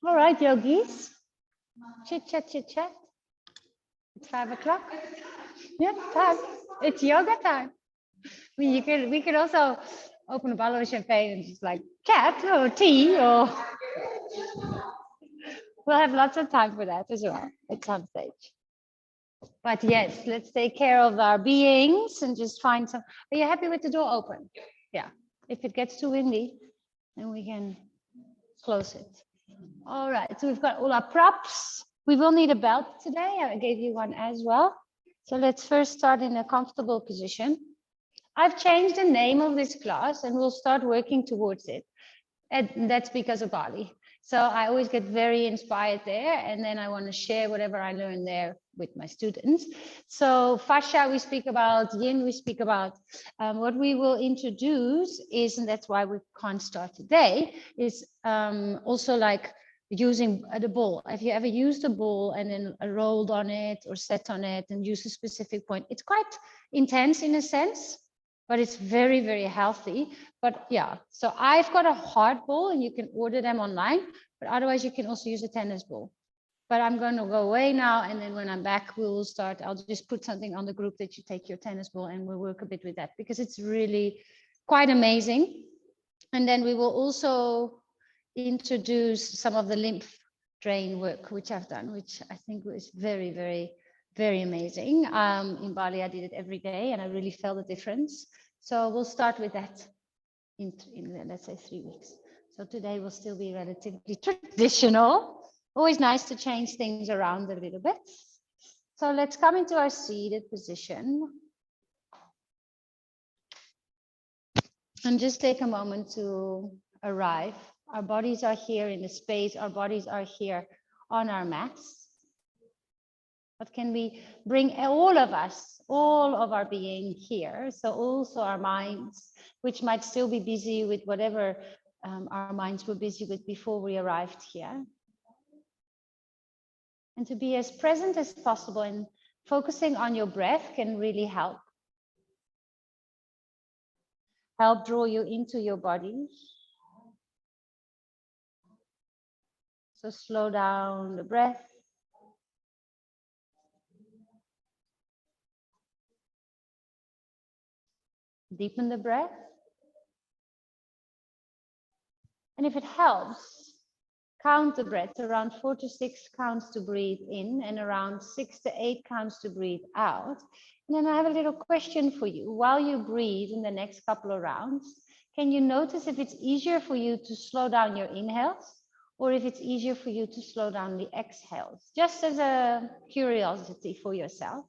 All right, yogis. Chit chat, chit chat. It's 5 o'clock. Yeah, time. It's yoga time. I mean, we could also open a bottle of champagne and just like chat or tea, or we'll have lots of time for that as well at some stage. But yes, let's take care of our beings and just find some. Are you happy with the door open? Yeah. If it gets too windy, then we can close it. All right, so we've got all our props. We will need a belt today. I gave you one as well. So let's first start in a comfortable position. I've changed the name of this class and we'll start working towards it. And that's because of Bali. So I always get very inspired there, and then I want to share whatever I learn there with my students. So fascia, we speak about, yin, we speak about. What we will introduce is, and that's why we can't start today, is also like using the ball. Have you ever used a ball and then rolled on it or sat on it and used a specific point? It's quite intense in a sense, but it's very, very healthy. But yeah, so I've got a hard ball and you can order them online, but otherwise you can also use a tennis ball. But I'm going to go away now, and then when I'm back, we will start. I'll just put something on the group that you take your tennis ball and we'll work a bit with that because it's really quite amazing. And then we will also introduce some of the lymph drain work, which I've done, which I think was very, very, very amazing. In Bali, I did it every day and I really felt the difference. So we'll start with that in let's say 3 weeks. So today will still be relatively traditional. Always nice to change things around a little bit. So let's come into our seated position. And just take a moment to arrive. Our bodies are here in the space. Our bodies are here on our mats. But can we bring all of us, all of our being here? So also our minds, which might still be busy with whatever our minds were busy with before we arrived here. And to be as present as possible and focusing on your breath can really help. Help draw you into your body. So slow down the breath. Deepen the breath. And if it helps, count the breath, around 4 to 6 counts to breathe in and around 6 to 8 counts to breathe out. And then I have a little question for you. While you breathe in the next couple of rounds, can you notice if it's easier for you to slow down your inhales or if it's easier for you to slow down the exhales? Just as a curiosity for yourself.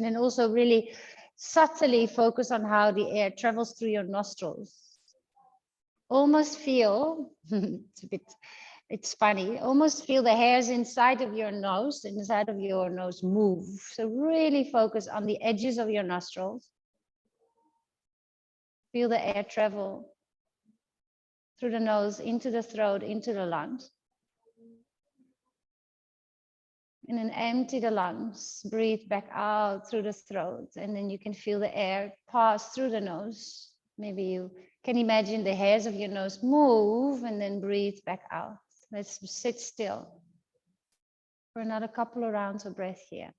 And then also really subtly focus on how the air travels through your nostrils. Almost feel, it's funny, almost feel the hairs inside of your nose, move. So really focus on the edges of your nostrils. Feel the air travel through the nose, into the throat, into the lungs. And then empty the lungs, breathe back out through the throat. And then you can feel the air pass through the nose. Maybe you can imagine the hairs of your nose move and then breathe back out. Let's sit still for another couple of rounds of breath here.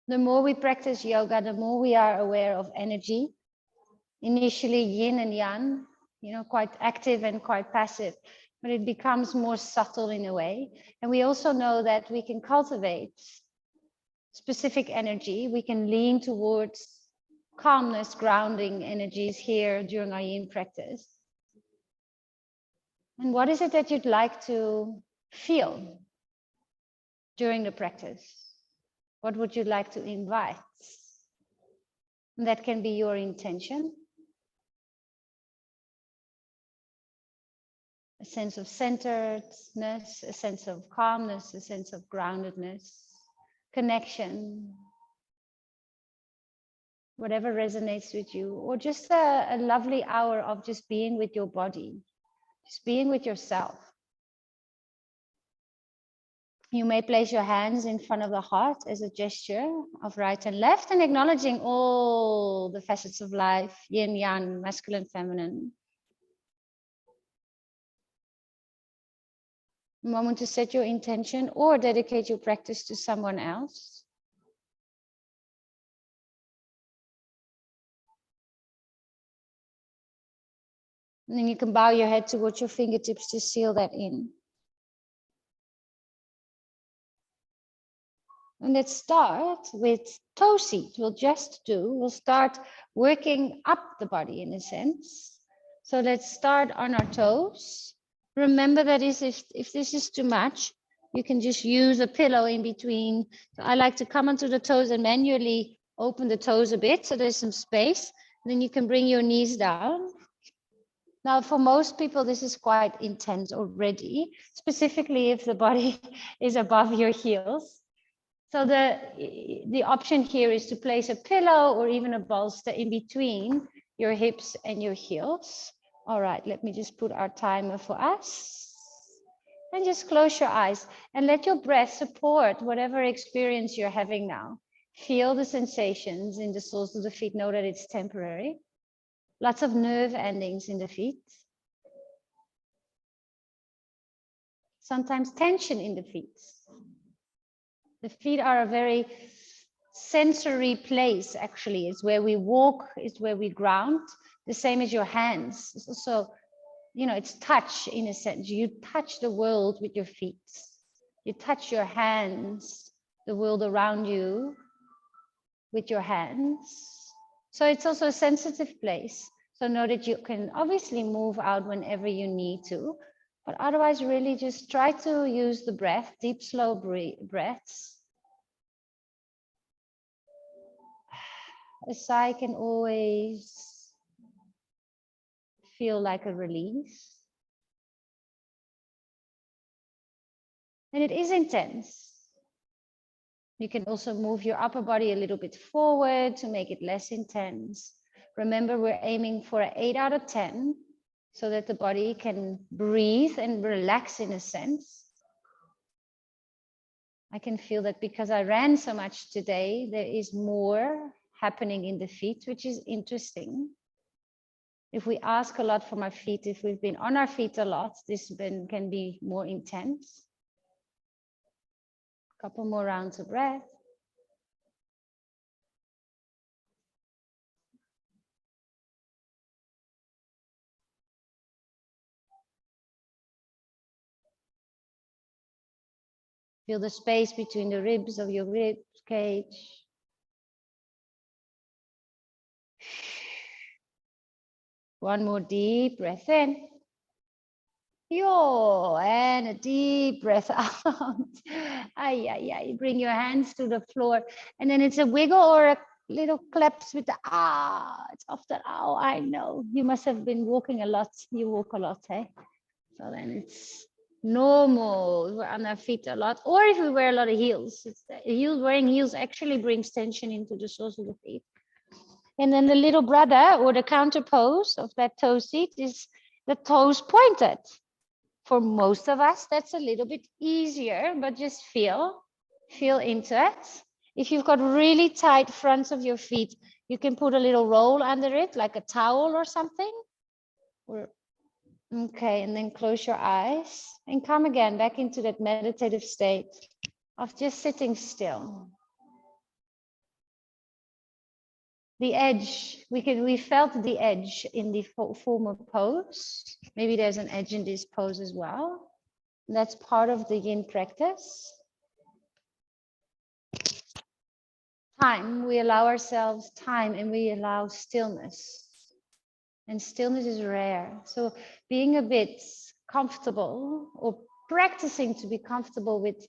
The more we practice yoga, the more we are aware of energy. Initially yin and yang, quite active and quite passive, but it becomes more subtle in a way. And we also know that we can cultivate specific energy. We can lean towards calmness, grounding energies here during our yin practice. And what is it that you'd like to feel during the practice? What would you like to invite? And that can be your intention. A sense of centeredness, a sense of calmness, a sense of groundedness, connection, whatever resonates with you, or just a lovely hour of just being with your body, just being with yourself. You may place your hands in front of the heart as a gesture of right and left, and acknowledging all the facets of life, yin, yang, masculine, feminine. A moment to set your intention or dedicate your practice to someone else. And then you can bow your head towards your fingertips to seal that in. And let's start with toe seat. We'll start working up the body in a sense. So let's start on our toes. Remember that if this is too much, you can just use a pillow in between. So I like to come onto the toes and manually open the toes a bit so there's some space. Then you can bring your knees down. Now, for most people, this is quite intense already, specifically if the body is above your heels. So the option here is to place a pillow or even a bolster in between your hips and your heels. All right, let me just put our timer for us. And just close your eyes and let your breath support whatever experience you're having now. Feel the sensations in the soles of the feet. Know that it's temporary. Lots of nerve endings in the feet. Sometimes tension in the feet. The feet are a very sensory place, actually. It's where we walk, it's where we ground. The same as your hands. It's also, it's touch in a sense. You touch the world with your feet. You touch your hands, the world around you with your hands. So it's also a sensitive place. So know that you can obviously move out whenever you need to, but otherwise really just try to use the breath, deep, slow breaths. A sigh can always feel like a release. And it is intense. You can also move your upper body a little bit forward to make it less intense. Remember, we're aiming for an 8 out of 10 so that the body can breathe and relax in a sense. I can feel that because I ran so much today, there is more happening in the feet, which is interesting. If we ask a lot from our feet, if we've been on our feet a lot, this can be more intense. A couple more rounds of breath. Feel the space between the ribs of your rib cage. One more deep breath in. Yo, and a deep breath out. Ay, ay, ay. Bring your hands to the floor. And then it's a wiggle or a little claps with the it's after I know. You must have been walking a lot. You walk a lot, eh? So then it's normal. We're on our feet a lot. Or if we wear a lot of heels. Wearing heels actually brings tension into the soles of the feet. And then the little brother or the counter pose of that toe seat is the toes pointed. For most of us, that's a little bit easier, but just feel into it. If you've got really tight fronts of your feet, you can put a little roll under it, like a towel or something. Okay, and then close your eyes and come again back into that meditative state of just sitting still. the edge. We felt the edge in the former pose. Maybe there's an edge in this pose as well. That's part of the yin practice. Time, we allow ourselves time and we allow stillness. And stillness is rare. So being a bit comfortable or practicing to be comfortable with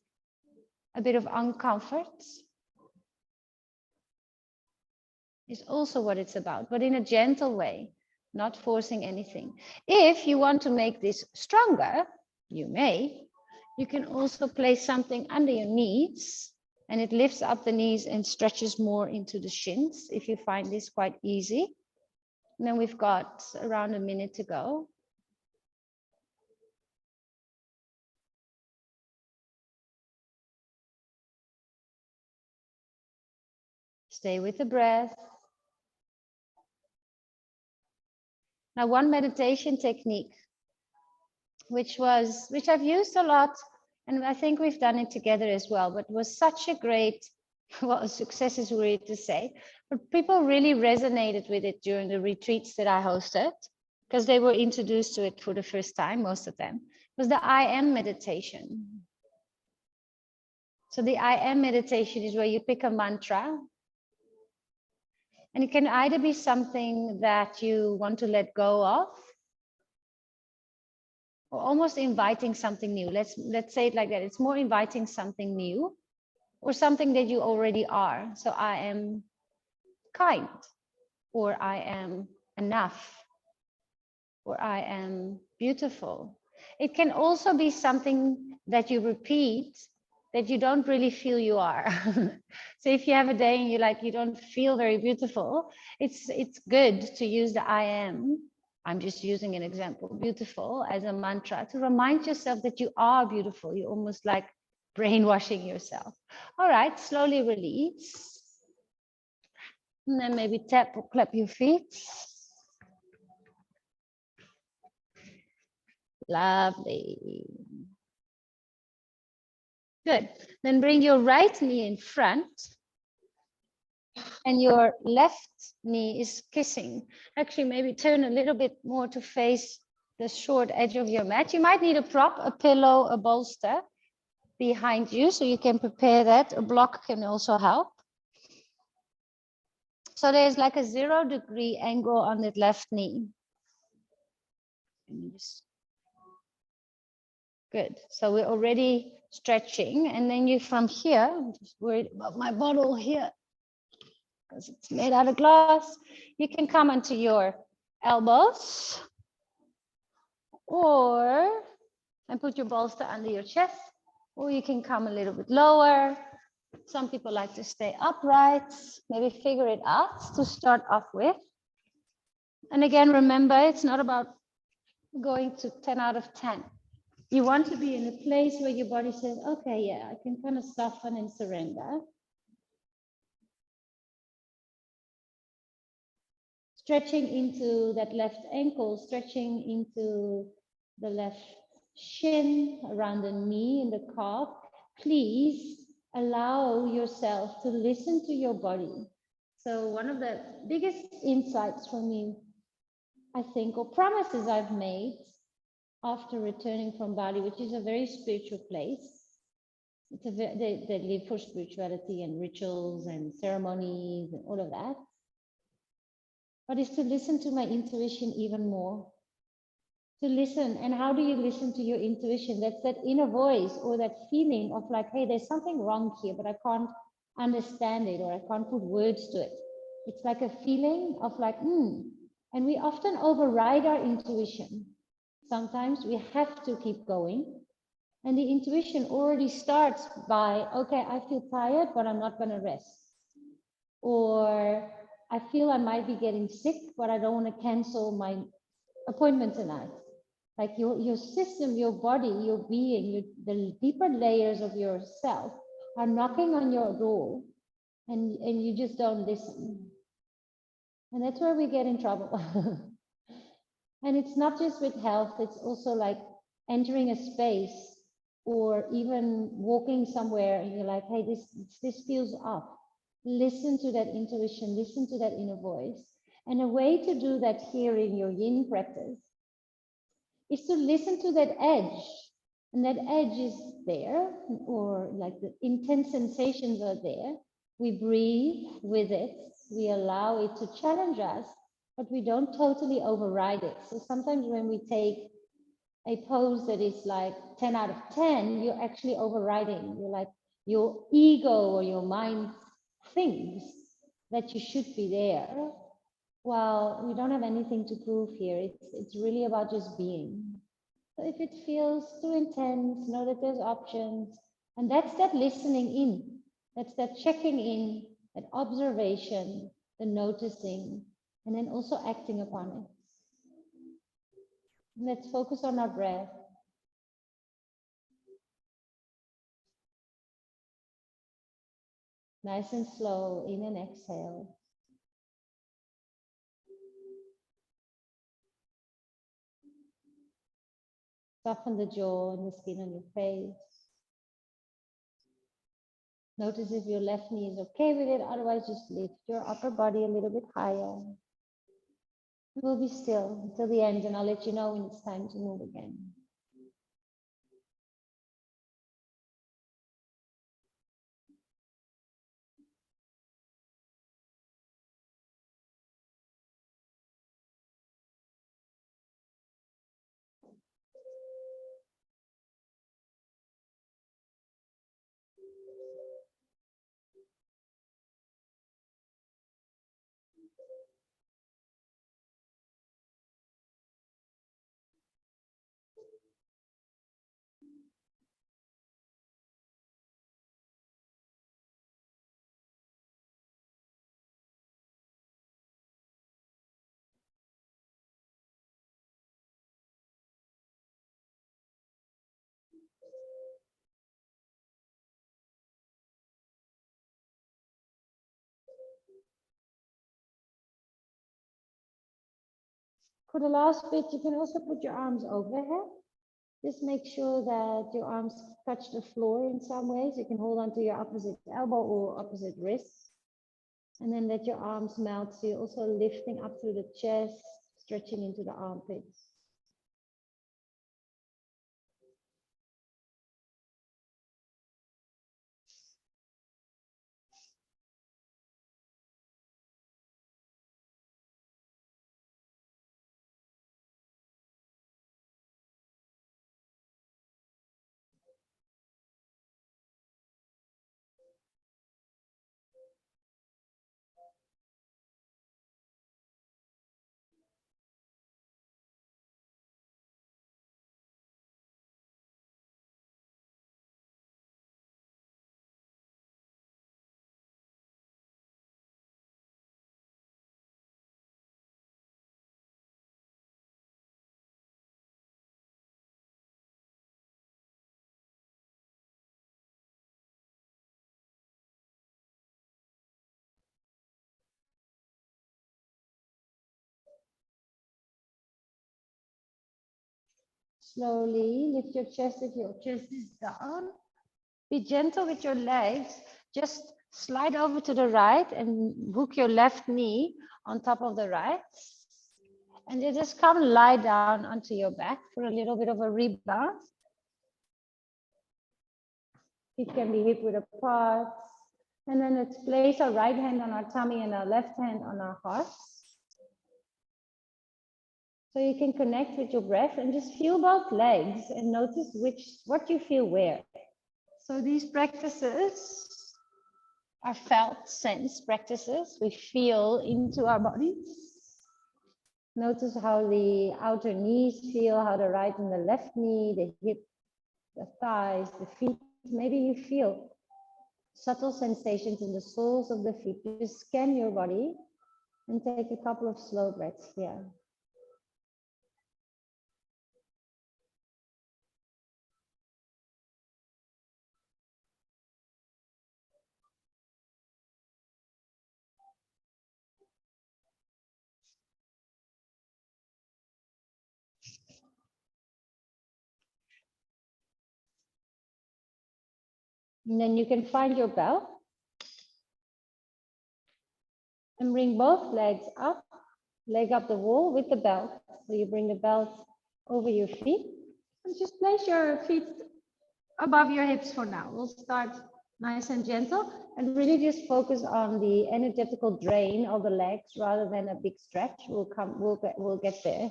a bit of uncomfort is also what it's about, but in a gentle way, not forcing anything. If you want to make this stronger, you can also place something under your knees and it lifts up the knees and stretches more into the shins if you find this quite easy. And then we've got around a minute to go. Stay with the breath. Now, one meditation technique, which I've used a lot, and I think we've done it together as well, but was such a great, well, success is weird to say, but people really resonated with it during the retreats that I hosted, because they were introduced to it for the first time, most of them, was the I am meditation. So the I am meditation is where you pick a mantra, and it can either be something that you want to let go of, or almost inviting something new. Let's say it like that. It's more inviting something new or something that you already are. So I am kind, or I am enough, or I am beautiful. It can also be something that you repeat that you don't really feel you are. So if you have a day and you don't feel very beautiful, it's good to use the I am. I'm just using an example, beautiful, as a mantra to remind yourself that you are beautiful. You're almost like brainwashing yourself. All right, slowly release. And then maybe tap or clap your feet. Lovely. Good. Then bring your right knee in front and your left knee is kissing. Actually, maybe turn a little bit more to face the short edge of your mat. You might need a prop, a pillow, a bolster behind you, so you can prepare that. A block can also help. So there's like a 0 degree angle on that left knee. Good. So we're already stretching, and then you from here, I'm just worried about my bottle here because it's made out of glass. You can come onto your elbows and put your bolster under your chest, or you can come a little bit lower. Some people like to stay upright, maybe figure it out to start off with. And again, remember, it's not about going to 10 out of 10. You want to be in a place where your body says, okay, yeah, I can kind of soften and surrender. Stretching into that left ankle, stretching into the left shin, around the knee and the calf. Please allow yourself to listen to your body. So one of the biggest insights for me, I think, or promises I've made after returning from Bali, which is a very spiritual place. They live for spirituality and rituals and ceremonies and all of that. But is to listen to my intuition even more. To listen. And how do you listen to your intuition? That's that inner voice or that feeling of like, hey, there's something wrong here, but I can't understand it or I can't put words to it. It's like a feeling of like, And we often override our intuition. Sometimes we have to keep going. And the intuition already starts by, okay, I feel tired, but I'm not going to rest. Or I feel I might be getting sick, but I don't want to cancel my appointment tonight. Like your system, your body, your being, the deeper layers of yourself are knocking on your door and you just don't listen. And that's where we get in trouble. And it's not just with health, it's also like entering a space or even walking somewhere and you're like, hey, this feels off. Listen to that intuition, listen to that inner voice. And a way to do that here in your yin practice is to listen to that edge. And that edge is there, or like the intense sensations are there. We breathe with it. We allow it to challenge us, but we don't totally override it. So sometimes when we take a pose that is like 10 out of 10, you're actually overriding. You're like, your ego or your mind thinks that you should be there. Well, we don't have anything to prove here. It's really about just being. So if it feels too intense, know that there's options. And that's that listening in. That's that checking in, that observation, the noticing, and then also acting upon it. Let's focus on our breath. Nice and slow, in and exhale. Soften the jaw and the skin on your face. Notice if your left knee is okay with it, otherwise just lift your upper body a little bit higher. We'll be still until the end and I'll let you know when it's time to move again. For the last bit, you can also put your arms overhead. Just make sure that your arms touch the floor in some ways. You can hold on to your opposite elbow or opposite wrist. And then let your arms melt. So you're also lifting up through the chest, stretching into the armpits. Slowly lift your chest if your chest is down. Be gentle with your legs. Just slide over to the right and hook your left knee on top of the right. And you just come lie down onto your back for a little bit of a rebound. Feet can be hip width apart. And then let's place our right hand on our tummy and our left hand on our hearts. So you can connect with your breath and just feel both legs and notice what you feel where. So these practices are felt sense practices. We feel into our bodies. Notice how the outer knees feel, how the right and the left knee, the hip, the thighs, the feet. Maybe you feel subtle sensations in the soles of the feet. Just scan your body and take a couple of slow breaths here. And then you can find your bell. And bring both legs up, leg up the wall with the belt. So you bring the belt over your feet and just place your feet above your hips for now. We'll start nice and gentle and really just focus on the energetical drain of the legs rather than a big stretch. We'll get there.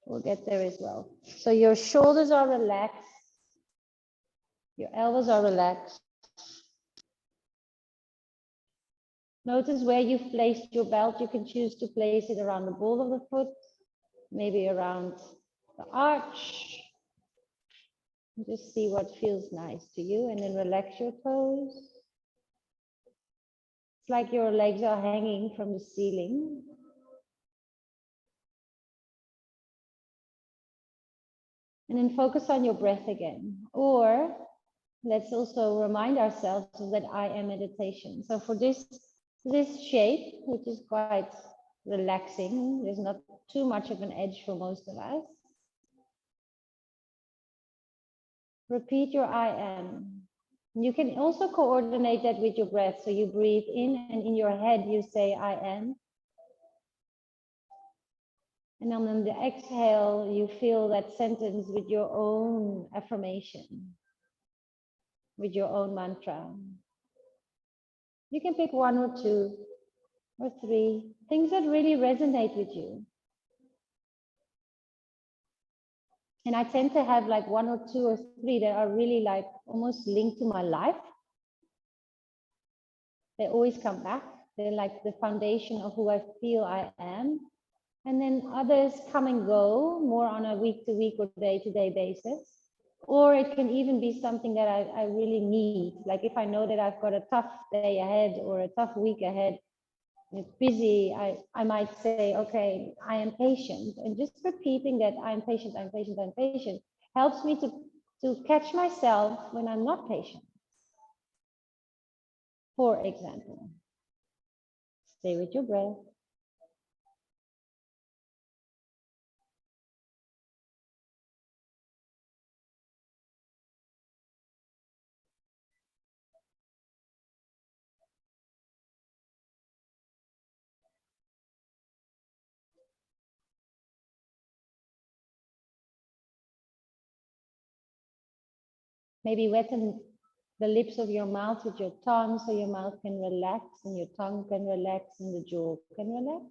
We'll get there as well. So your shoulders are relaxed. Your elbows are relaxed. Notice where you've placed your belt. You can choose to place it around the ball of the foot, maybe around the arch. Just see what feels nice to you and then relax your toes. It's like your legs are hanging from the ceiling. And then focus on your breath again. Or let's also remind ourselves that I am meditation. So for this shape, which is quite relaxing, there's not too much of an edge for most of us. Repeat your I am. You can also coordinate that with your breath. So you breathe in and in your head you say I am. And then on the exhale, you feel that sentence with your own affirmation, with your own mantra. You can pick one or two or three things that really resonate with you. And I tend to have like one or two or three that are really like almost linked to my life. They always come back. They're like the foundation of who I feel I am. And then others come and go more on a week-to-week or day-to-day basis. Or it can even be something that I really need. Like if I know that I've got a tough day ahead or a tough week ahead, and it's busy, I might say, okay, I am patient. And just repeating that I'm patient, I'm patient, I'm patient helps me to catch myself when I'm not patient. For example, stay with your breath. Maybe weten the lips of your mouth with your tongue so your mouth can relax and your tongue can relax and the jaw can relax.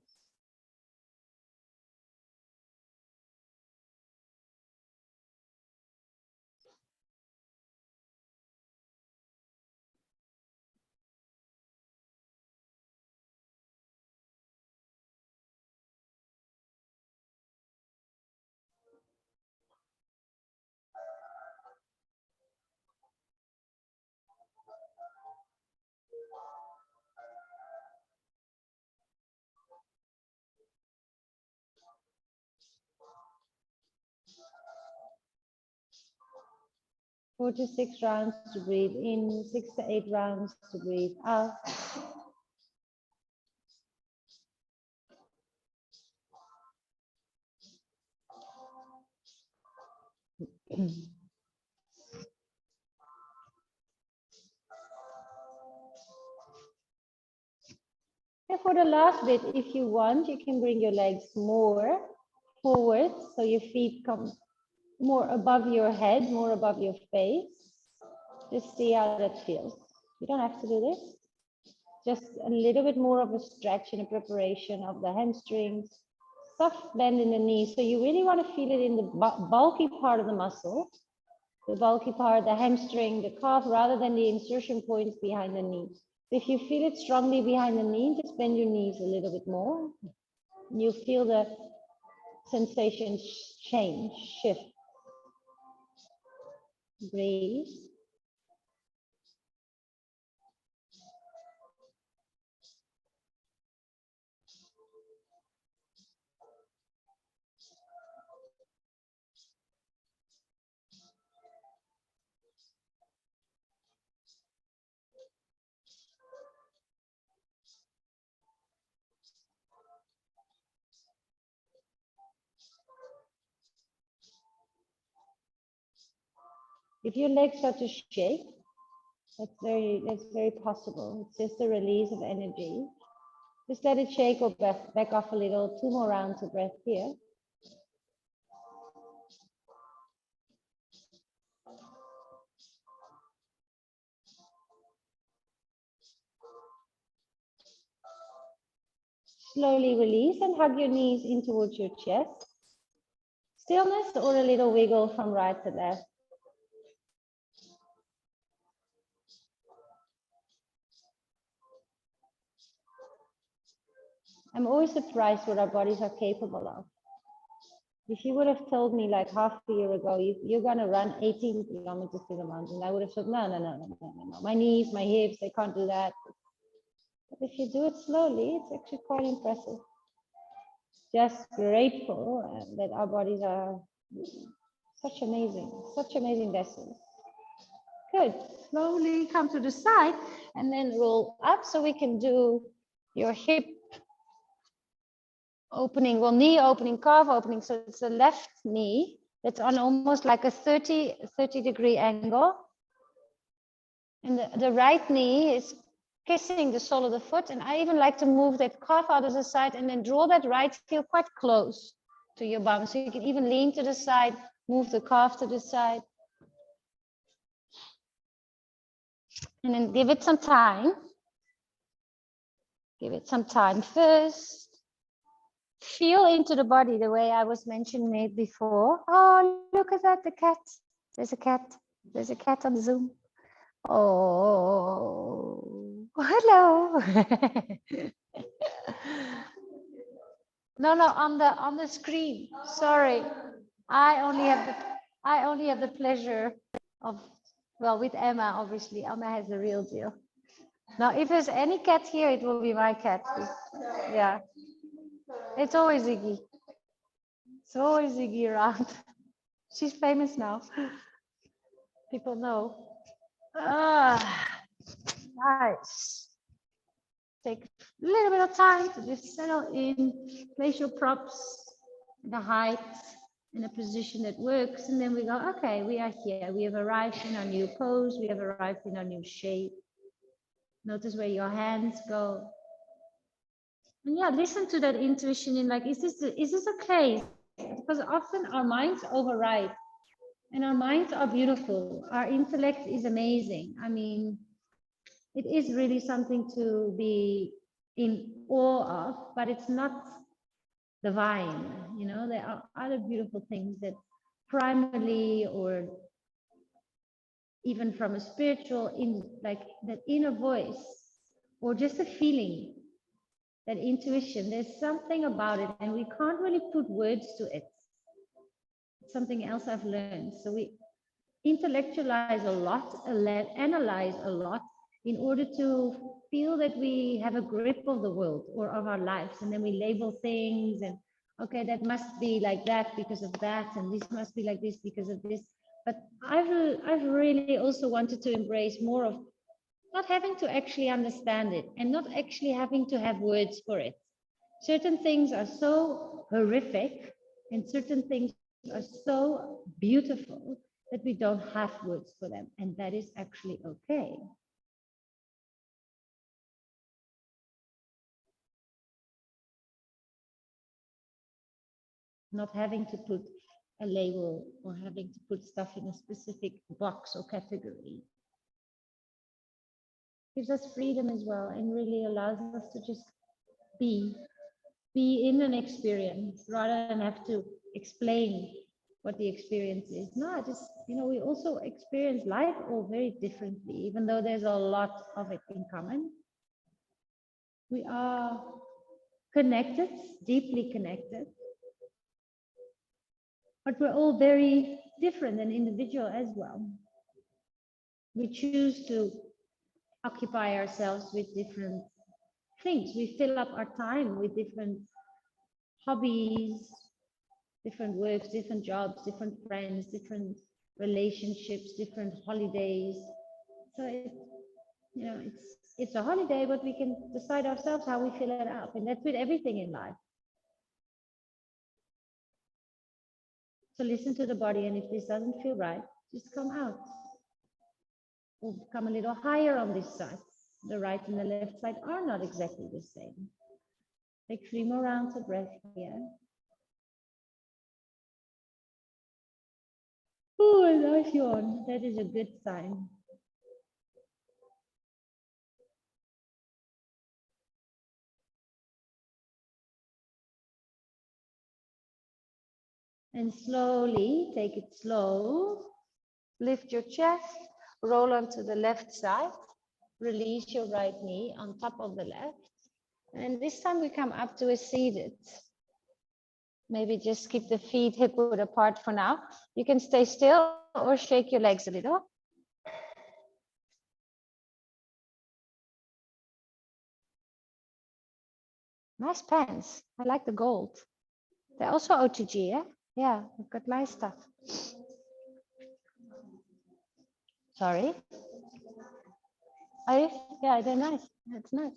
Four to 6 rounds to breathe in, 6 to 8 rounds to breathe out. And for the last bit, if you want, you can bring your legs more forward so your feet come more above your head, more above your face. Just see how that feels. You don't have to do this. Just a little bit more of a stretch in a preparation of the hamstrings, soft bend in the knees. So you really want to feel it in the bulky part of the muscle, the bulky part, the hamstring, the calf, rather than the insertion points behind the knee. If you feel it strongly behind the knee, just bend your knees a little bit more. You feel the sensation change, shift. Breathe. If your legs start to shake, that's very possible. It's just a release of energy. Just let it shake or back off a little. 2 more rounds of breath here. Slowly release and hug your knees in towards your chest. Stillness or a little wiggle from right to left. I'm always surprised what our bodies are capable of. If you would have told me like half a year ago, you're going to run 18 kilometers to the mountain, I would have said, no. My knees, my hips, they can't do that. But if you do it slowly, it's actually quite impressive. Just grateful that our bodies are such amazing vessels. Good. Slowly come to the side and then roll up so we can do your hip opening, well, knee opening, calf opening. So it's the left knee that's on almost like a 30-degree angle. And the right knee is kissing the sole of the foot. And I even like to move that calf out of the side and then draw that right heel quite close to your bum. So you can even lean to the side, move the calf to the side. And then give it some time. Give it some time first. Feel into the body the way I was mentioning it before. Oh, look at that, the cat. There's a cat. There's a cat on Zoom. Oh, hello. No, on the screen. Sorry. I only have the pleasure of, well, with Emma, obviously. Emma has the real deal. Now, if there's any cat here, it will be my cat. Yeah. It's always Ziggy. It's always Ziggy around. She's famous now. People know. Nice. Take a little bit of time to just settle in. Place your props, the height, in a position that works. And then we go, okay, we are here. We have arrived in our new pose. We have arrived in our new shape. Notice where your hands go. And yeah, listen to that intuition in like, is this okay? Because often our minds override and our minds are beautiful. Our intellect is amazing. I mean, it is really something to be in awe of, but it's not divine. You know, there are other beautiful things that primarily or even from a spiritual, like that inner voice or just a feeling, that intuition, there's something about it and we can't really put words to it. It's something else I've learned. So we intellectualize a lot, analyze a lot in order to feel that we have a grip of the world or of our lives. And then we label things and, okay, that must be like that because of that. And this must be like this because of this. But I've really also wanted to embrace more of not having to actually understand it and not actually having to have words for it. Certain things are so horrific and certain things are so beautiful that we don't have words for them. And that is actually okay. Not having to put a label or having to put stuff in a specific box or category gives us freedom as well and really allows us to just be in an experience rather than have to explain what the experience is. No, just, you know, we also experience life all very differently, even though there's a lot of it in common. We are connected, deeply connected, but we're all very different and individual as well. We choose to occupy ourselves with different things. We fill up our time with different hobbies, different works, different jobs, different friends, different relationships, different holidays. So it's a holiday, but we can decide ourselves how we fill it up, and that's with everything in life. So listen to the body, and if this doesn't feel right, just come out. Or come a little higher on this side. The right and the left side are not exactly the same. Take 3 more rounds of breath here. Oh, a nice yawn. That is a good sign. And slowly, take it slow. Lift your chest, roll onto the left side. Release your right knee on top of the left. And this time we come up to a seated. Maybe just keep the feet hip width apart for now. You can stay still or shake your legs a little. Nice pants. I like the gold. They're also OTG, yeah? Yeah, we've got nice stuff. Sorry. Are you? Yeah, they're nice. That's nice.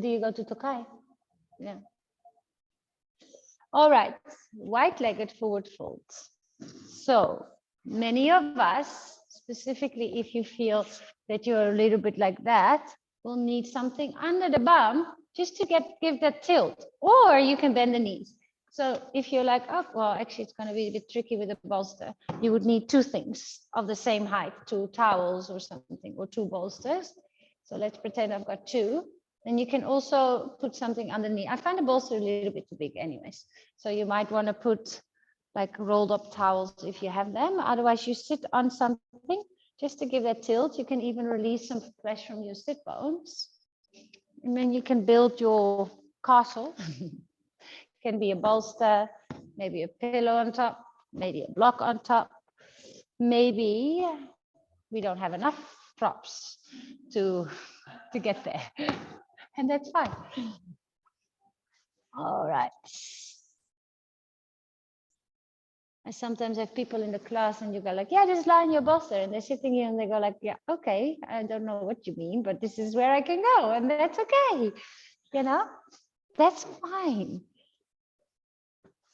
Do you go to Tokai? Yeah. All right, wide-legged forward folds. So many of us, specifically if you feel that you're a little bit like that, will need something under the bum just to give that tilt, or you can bend the knees. So if you're like, oh, well, actually it's gonna be a bit tricky with a bolster, you would need 2 things of the same height, 2 towels or something, or 2 bolsters. So let's pretend I've got 2. And you can also put something underneath. I find a bolster a little bit too big anyways. So you might want to put like rolled up towels if you have them. Otherwise you sit on something just to give that tilt. You can even release some flesh from your sit bones. And then you can build your castle. Can be a bolster, maybe a pillow on top, maybe a block on top. Maybe we don't have enough props to get there. And that's fine. All right. I sometimes have people in the class and you go like, yeah, just lie in your bolster. And they're sitting here and they go like, yeah, okay, I don't know what you mean, but this is where I can go. And that's okay. You know, that's fine.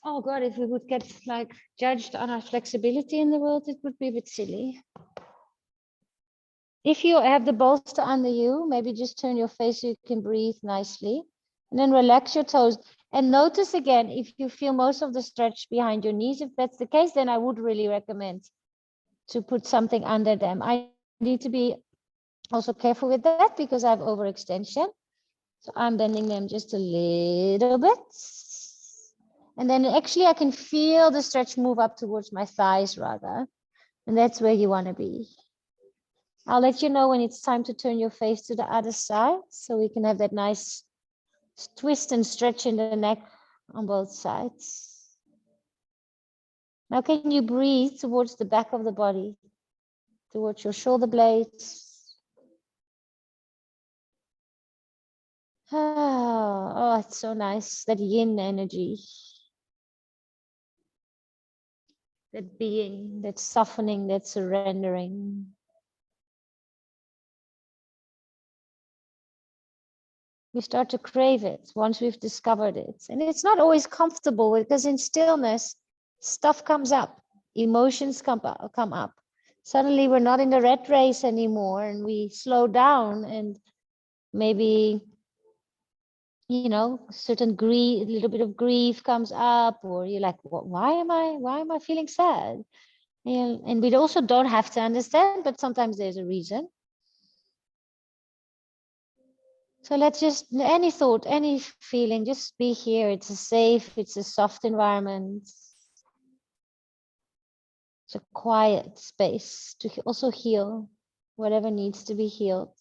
Oh God, if we would get like judged on our flexibility in the world, it would be a bit silly. If you have the bolster under you, maybe just turn your face so you can breathe nicely. And then relax your toes. And notice again, if you feel most of the stretch behind your knees, if that's the case, then I would really recommend to put something under them. I need to be also careful with that because I have overextension. So I'm bending them just a little bit. And then actually I can feel the stretch move up towards my thighs rather. And that's where you want to be. I'll let you know when it's time to turn your face to the other side so we can have that nice twist and stretch in the neck on both sides. Now can you breathe towards the back of the body, towards your shoulder blades? Oh, it's so nice, that yin energy. That being, that softening, that surrendering. We start to crave it once we've discovered it. And it's not always comfortable because in stillness, stuff comes up, emotions come up. Suddenly we're not in the rat race anymore and we slow down and maybe, you know, certain grief, a little bit of grief comes up, or you're like, why am I feeling sad? And we also don't have to understand, but sometimes there's a reason. So let's just, any thought, any feeling, just be here. It's a safe, it's a soft environment. It's a quiet space to also heal whatever needs to be healed.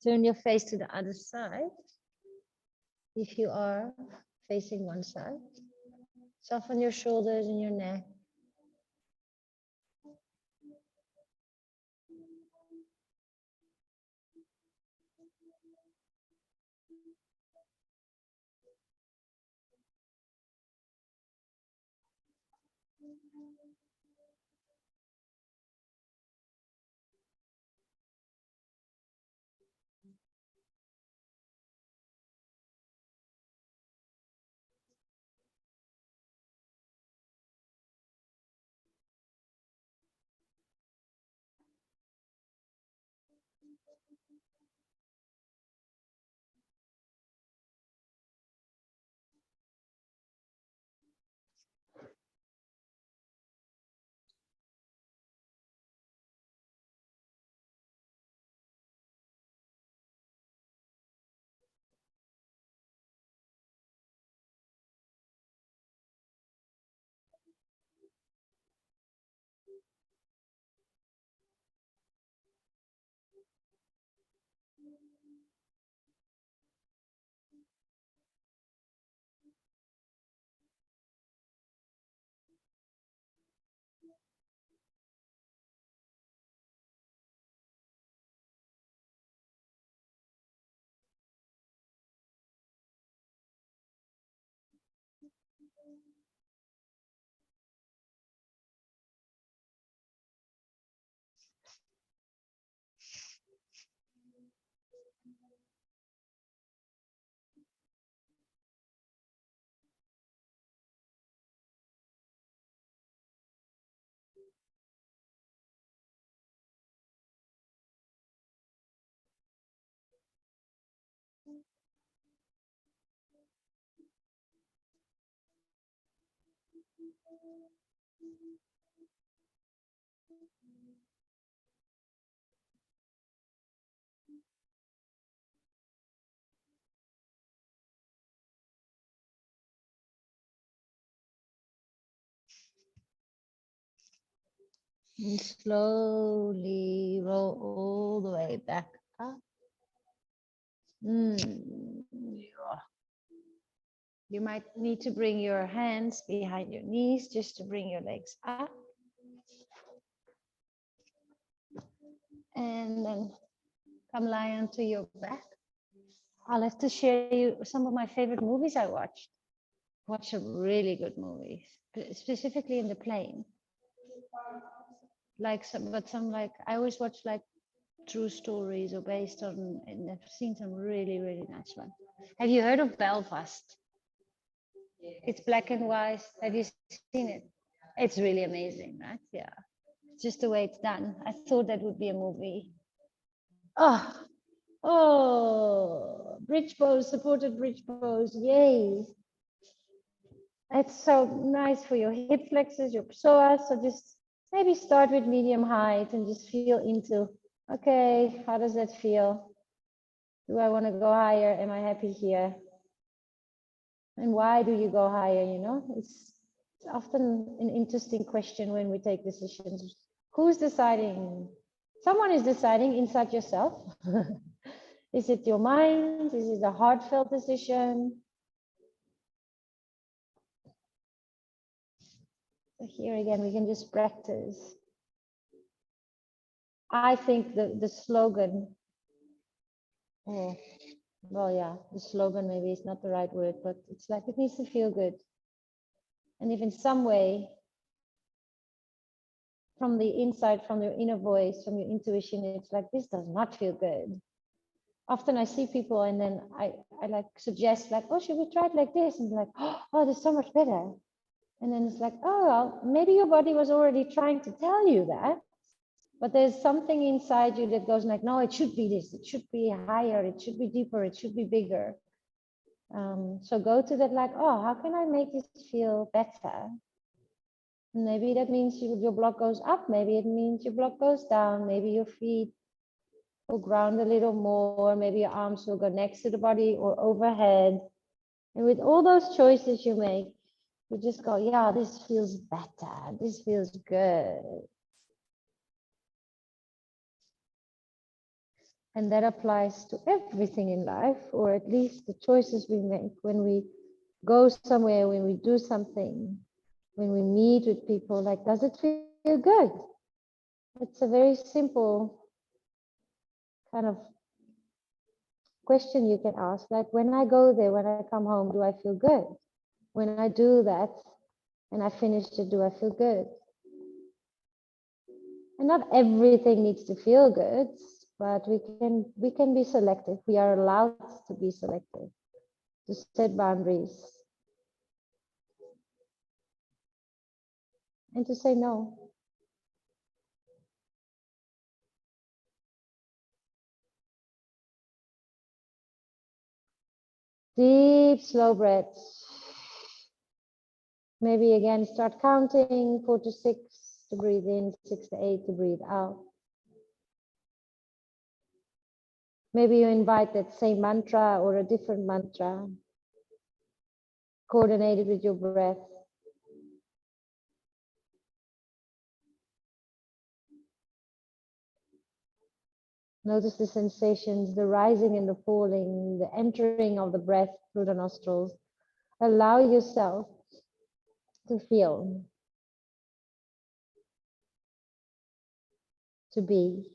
Turn your face to the other side. If you are facing one side, soften your shoulders and your neck. And slowly roll all the way back up. Yeah. You might need to bring your hands behind your knees just to bring your legs up. And then come lie onto your back. I'll have to share you some of my favorite movies I watched. Watch some really good movies, specifically in the plane. Like some like I always watch like true stories or based on, and I've seen some really, really nice ones. Have you heard of Belfast? It's black and white. Have you seen it? It's really amazing, right? Yeah. Just the way it's done. I thought that would be a movie. Oh, oh, bridge pose, supported bridge pose. Yay. It's so nice for your hip flexors, your psoas. So just maybe start with medium height and just feel into, okay, how does that feel? Do I want to go higher? Am I happy here? And why do you go higher? You know, it's often an interesting question when we take decisions. Who's deciding? Someone is deciding inside yourself. Is it your mind? Is it a heartfelt decision? Here again, we can just practice. I think the slogan, oh, well, yeah, the slogan maybe is not the right word, but it's like it needs to feel good. And if in some way, from the inside, from your inner voice, from your intuition, it's like, this does not feel good. Often I see people and then I like suggest like, oh, should we try it like this? And like, oh, there's so much better. And then it's like, oh, well, maybe your body was already trying to tell you that, but there's something inside you that goes like, no, it should be this, it should be higher, it should be deeper, it should be bigger. So go to that like, oh, how can I make this feel better? Maybe that means your block goes up, maybe it means your block goes down, maybe your feet will ground a little more, maybe your arms will go next to the body or overhead. And with all those choices you make, you just go, yeah, this feels better, this feels good. And that applies to everything in life, or at least the choices we make when we go somewhere, when we do something, when we meet with people, like, does it feel good? It's a very simple kind of question you can ask, like, when I go there, when I come home, do I feel good? When I do that, And I finished it. Do I feel good? And not everything needs to feel good, but we can be selective. We are allowed to be selective, to set boundaries, and to say no. Deep, slow breaths. Maybe again, start counting 4 to 6 to breathe in, 6 to 8 to breathe out. Maybe you invite that same mantra or a different mantra, coordinated with your breath. Notice the sensations, the rising and the falling, the entering of the breath through the nostrils. Allow yourself to feel, to be.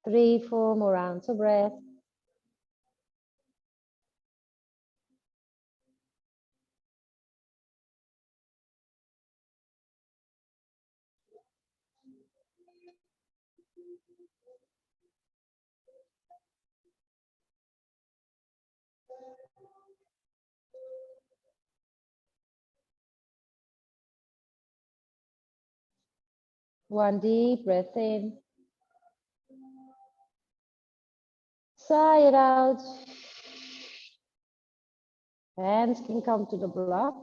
Three, four more rounds of breath. One deep breath in. Sigh it out. Hands can come to the block.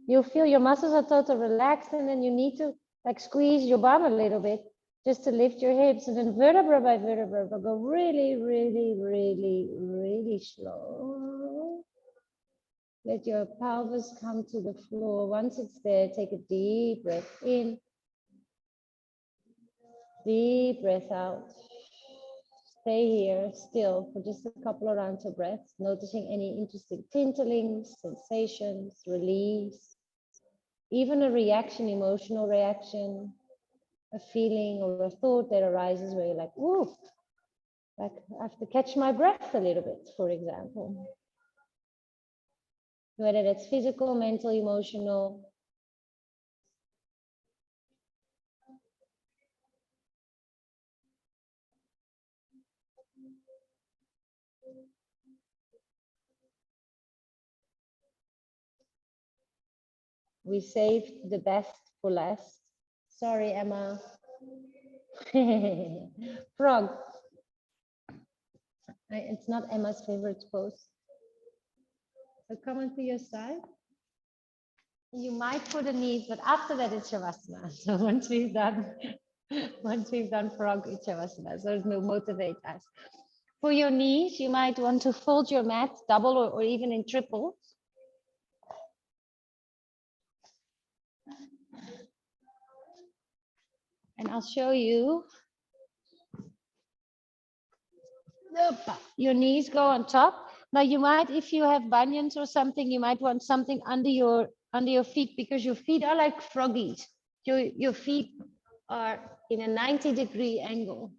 You feel your muscles are totally relaxed, and then you need to like squeeze your bum a little bit just to lift your hips, and then vertebra by vertebra, but go really, really, really, really slow. Let your pelvis come to the floor. Once it's there, take a deep breath in, deep breath out. Stay here still for just a couple of rounds of breaths, noticing any interesting tinglings, sensations, release, even a reaction, emotional reaction, a feeling or a thought that arises where you're like, ooh, like I have to catch my breath a little bit, for example. Whether that's physical, mental, emotional. We saved the best for last. Sorry, Emma. Frog. It's not Emma's favorite pose. So come onto your side. You might put a knee, but after that it's Shavasana. So once we've done frog, it's Shavasana. So it will motivate us. For your knees, you might want to fold your mat double or even in triple. And I'll show you. Your knees go on top. Now you might, if you have bunions or something, you might want something under your feet because your feet are like froggies. Your feet are in a 90-degree angle.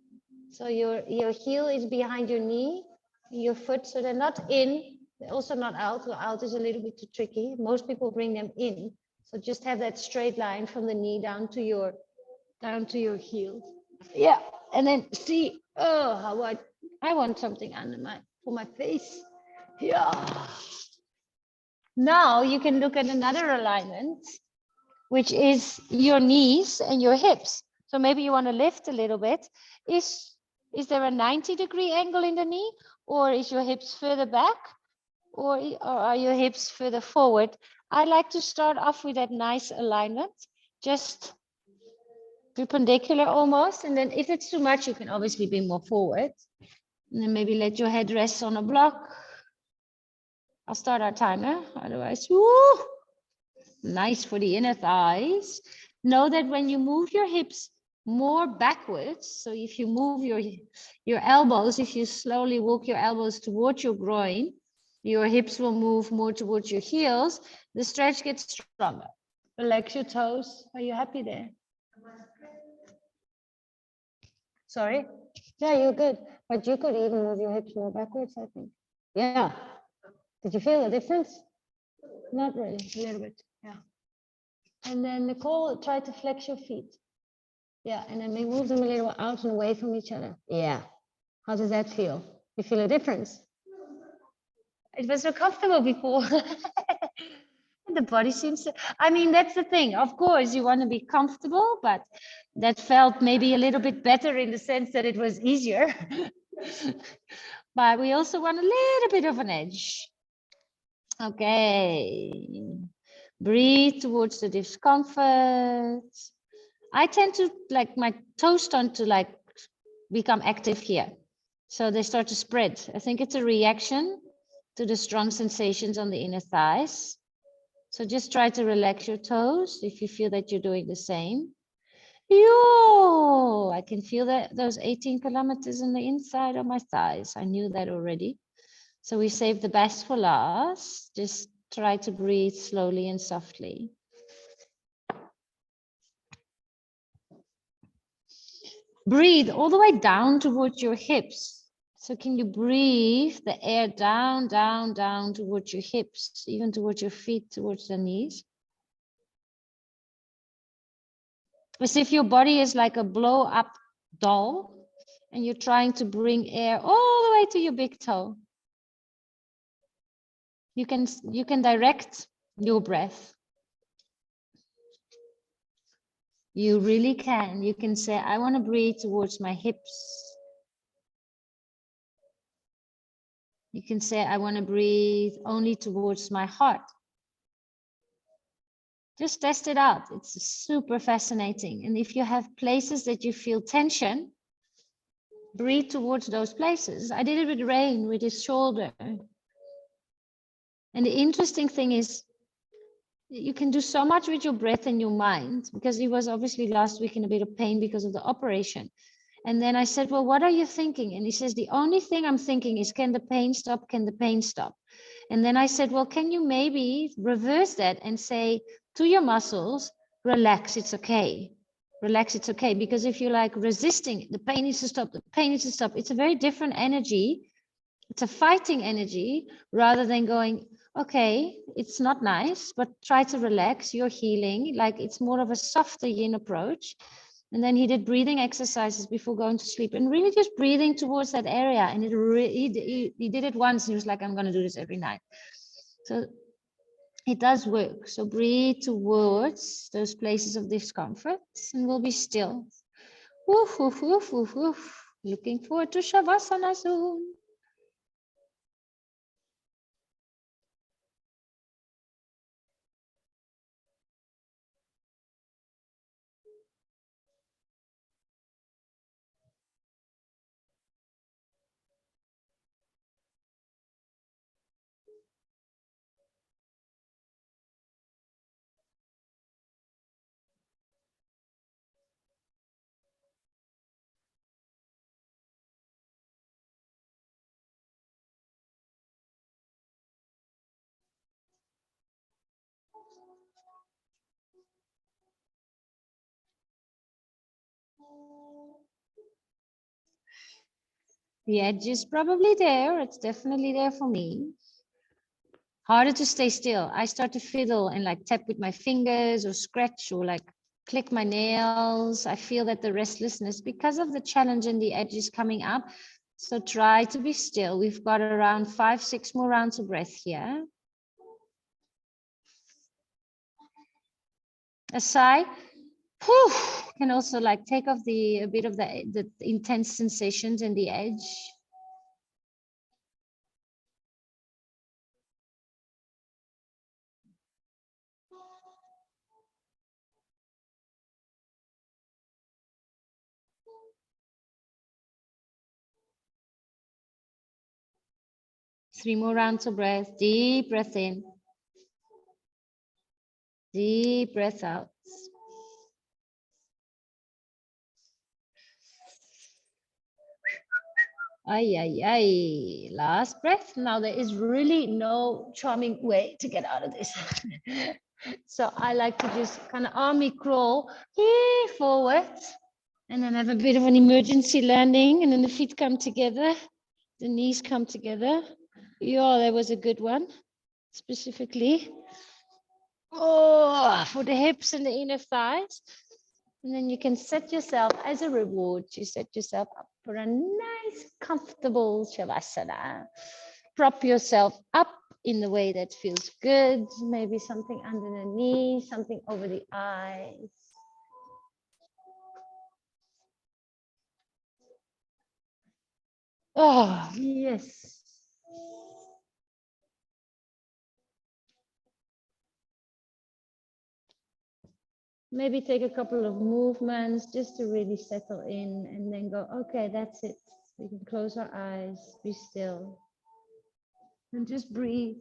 So your heel is behind your knee, your foot, so they're not in, they're also not out. So out is a little bit too tricky. Most people bring them in. So just have that straight line from the knee down to your heel. Yeah, and then see, oh, how I want something under for my face. Yeah. Now you can look at another alignment, which is your knees and your hips. So maybe you want to lift a little bit. Is there a 90-degree angle in the knee, or is your hips further back, or are your hips further forward? I like to start off with that nice alignment, just perpendicular almost. And then if it's too much, you can obviously be more forward. And then maybe let your head rest on a block. I'll start our timer, otherwise, woo, nice for the inner thighs. Know that when you move your hips more backwards, so if you move your elbows, if you slowly walk your elbows towards your groin, your hips will move more towards your heels, the stretch gets stronger. Relax your toes. Are you happy there? Sorry? Yeah, you're good. But you could even move your hips more backwards, I think. Yeah. Did you feel a difference? Not really, a little bit. Yeah. And then Nicole, try to flex your feet. Yeah, and then we move them a little out and away from each other. Yeah. How does that feel? You feel a difference? It was so comfortable before. The body seems to, I mean, that's the thing. Of course, you want to be comfortable, but that felt maybe a little bit better in the sense that it was easier. But we also want a little bit of an edge. Okay. Breathe towards the discomfort. I tend to, like, my toes tend to like become active here. So they start to spread. I think it's a reaction to the strong sensations on the inner thighs. So just try to relax your toes if you feel that you're doing the same. Yo, I can feel that those 18 kilometers on the inside of my thighs. I knew that already. So we save the best for last. Just try to breathe slowly and softly. Breathe all the way down towards your hips. So can you breathe the air down, down, down towards your hips, even towards your feet, towards the knees? As if your body is like a blow up doll and you're trying to bring air all the way to your big toe. You can direct your breath. You really can. You can say, I want to breathe towards my hips. You can say, I want to breathe only towards my heart. Just test it out. It's super fascinating. And if you have places that you feel tension, breathe towards those places. I did it with Rain, with his shoulder. And the interesting thing is, you can do so much with your breath and your mind, because he was obviously last week in a bit of pain because of the operation. And then I said, well, what are you thinking? And he says, the only thing I'm thinking is, can the pain stop? Can the pain stop? And then I said, well, can you maybe reverse that and say to your muscles, relax, it's okay. Relax, it's okay. Because if you're like resisting, the pain needs to stop, the pain needs to stop. It's a very different energy. It's a fighting energy rather than going, okay, it's not nice, but try to relax, you're healing. Like it's more of a softer yin approach. And then he did breathing exercises before going to sleep and really just breathing towards that area. And he did it once. And he was like, I'm going to do this every night. So it does work. So breathe towards those places of discomfort and we'll be still. Woof, woof, woof, woof, woof. Looking forward to Shavasana soon. The edge is probably there. It's definitely there for me. Harder to stay still. I start to fiddle and like tap with my fingers or scratch or like click my nails. I feel that the restlessness because of the challenge and the edge is coming up. So try to be still. We've got around 5, 6 more rounds of breath here. A sigh. Whew, can also like take off a bit of the intense sensations and the edge. Three more rounds of breath. Deep breath in. Deep breath out. Ay, ay, ay. Last breath. Now there is really no charming way to get out of this. So I like to just kind of army crawl here forward and then have a bit of an emergency landing and then the feet come together. The knees come together. Yeah, that was a good one. Specifically. Oh, for the hips and the inner thighs. And then you can set yourself as a reward. You set yourself up for a nice, comfortable Shavasana. Prop yourself up in the way that feels good. Maybe something under the knee, something over the eyes. Oh, yes. Maybe take a couple of movements just to really settle in and then go, okay, that's it. We can close our eyes, be still, and just breathe.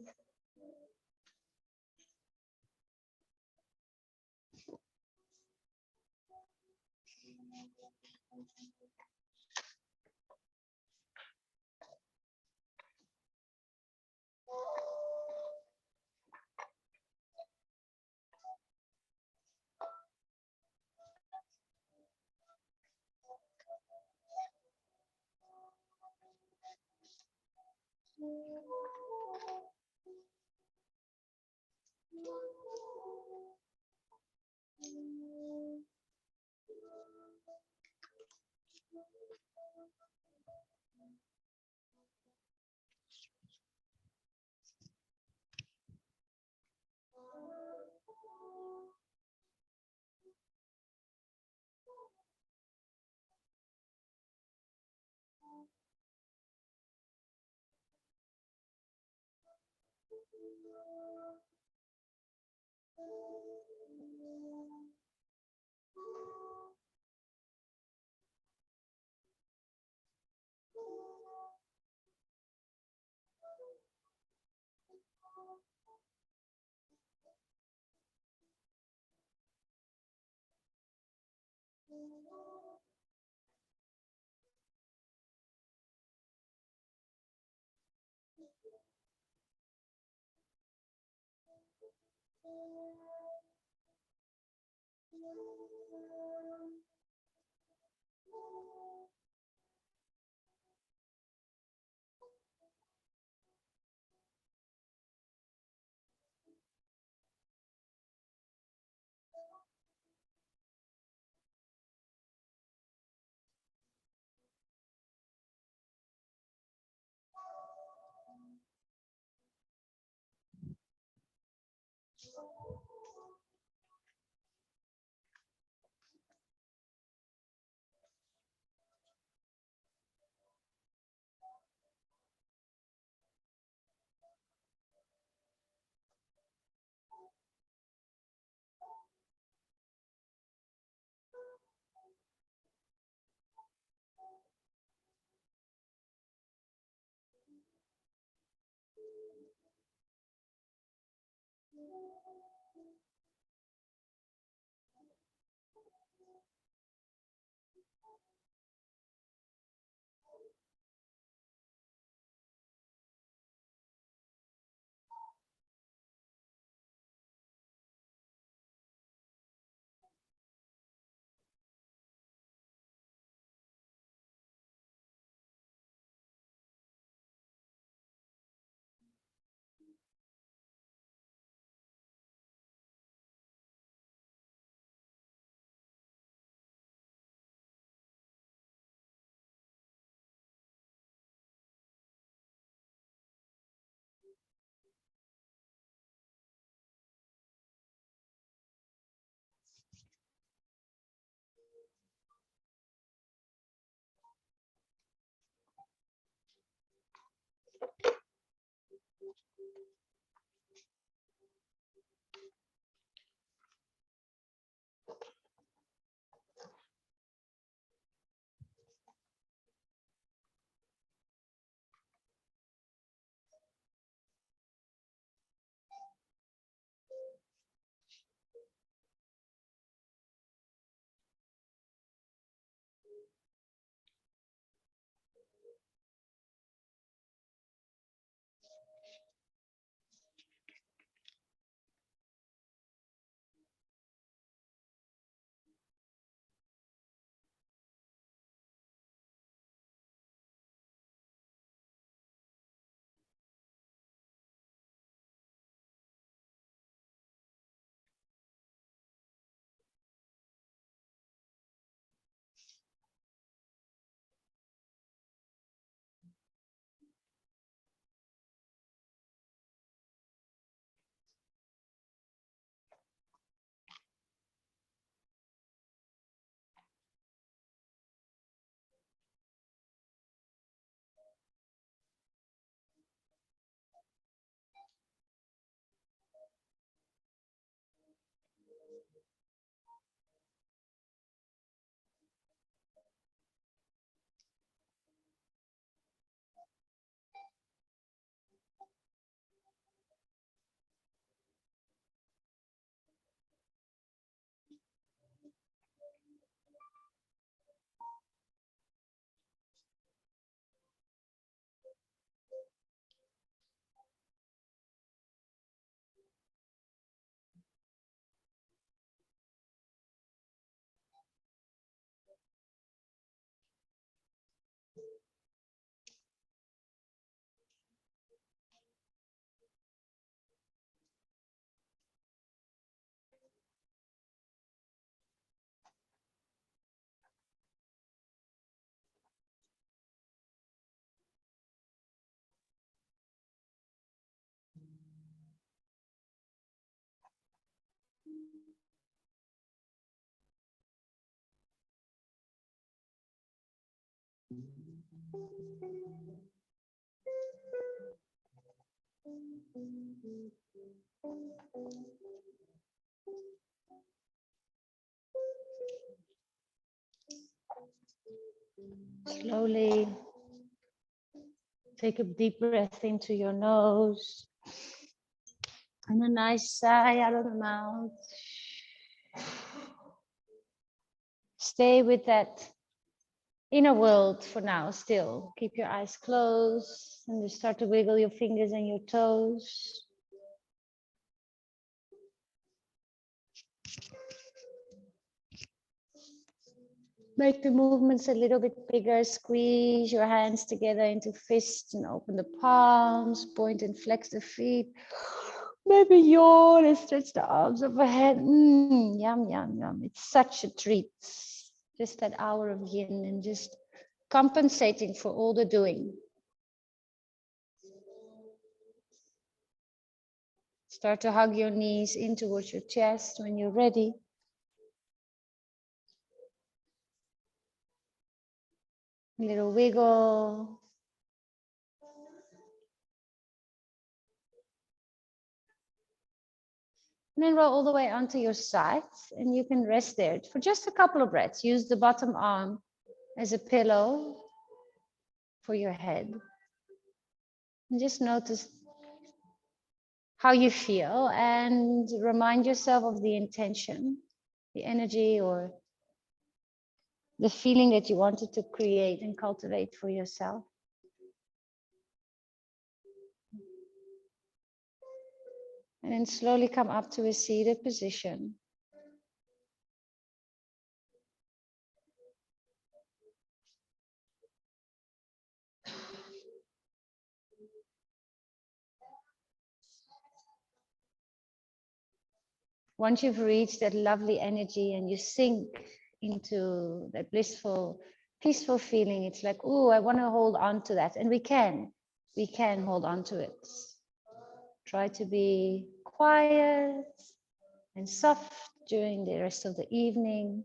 Slowly take a deep breath into your nose and a nice sigh out of the mouth. Stay with that inner world for now still. Keep your eyes closed and just start to wiggle your fingers and your toes. Make the movements a little bit bigger. Squeeze your hands together into fists and open the palms. Point and flex the feet. Maybe yawn and stretch the arms overhead. Yum, yum, yum. It's such a treat. Just that hour of yin and just compensating for all the doing. Start to hug your knees in towards your chest when you're ready. A little wiggle. And then roll all the way onto your sides and you can rest there for just a couple of breaths. Use the bottom arm as a pillow for your head. And just notice how you feel and remind yourself of the intention, the energy or the feeling that you wanted to create and cultivate for yourself. And then slowly come up to a seated position. Once you've reached that lovely energy and you sink into that blissful, peaceful feeling, it's like, oh, I want to hold on to that. And we can hold on to it. Try to be quiet and soft during the rest of the evening.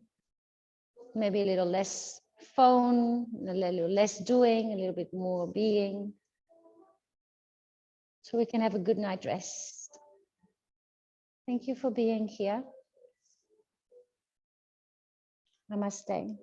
Maybe a little less phone, a little less doing, a little bit more being. so we can have a good night rest. Thank you for being here. Namaste.